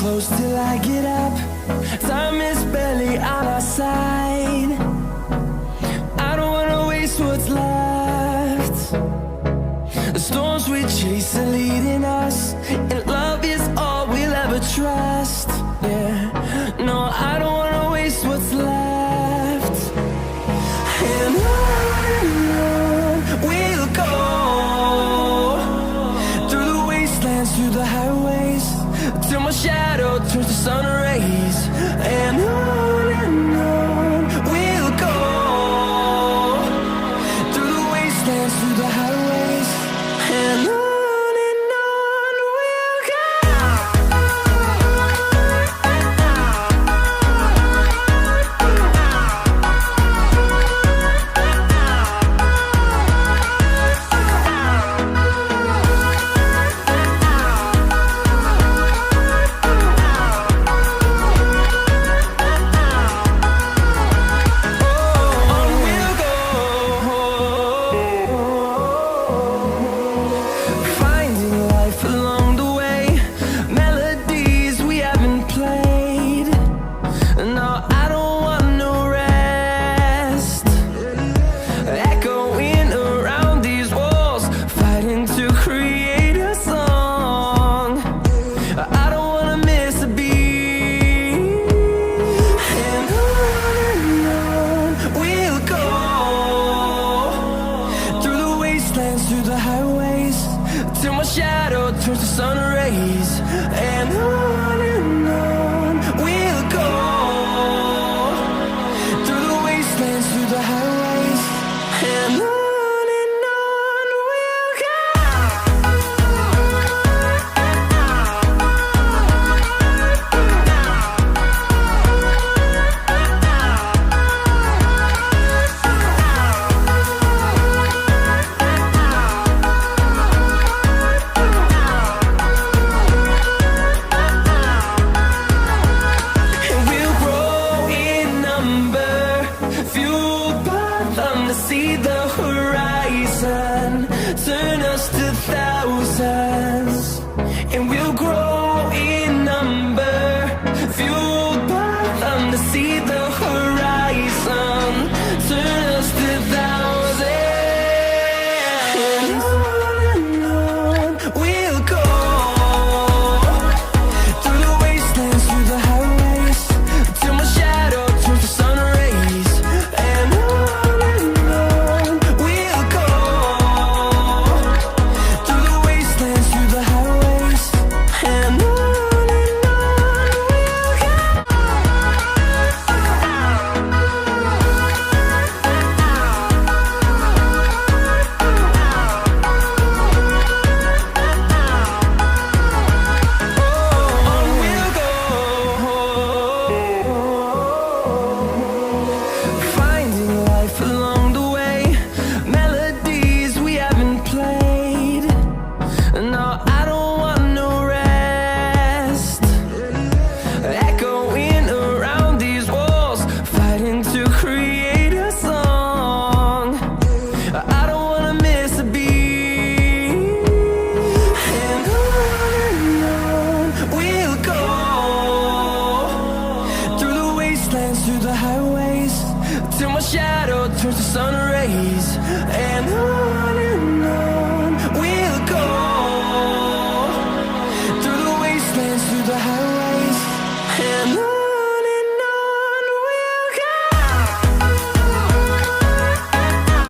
close till I get up. Time is barely on our side. I don't wanna waste what's left. The storms we chase are leading us, and love is all we'll ever trust. Yeah, no, I don't wanna waste what's left. And on we'll go, through the wastelands, through the highways, till my shadow turns to sun rays. And on we'll go, through the wastelands, through the highways, and on we'll go. Through the highways, till my shadow turns to sun rays. And on we'll go, through the wastelands, through the highways, and on we'll go. See the horizon, turn us to thousands, and we'll grow in number, fueled by them to see the horizon, turn us to thousands. And on we'll go, through the wastelands, through the highways, till my shadow turns to sun rays. And through the highways, till my shadow turns to sun rays. And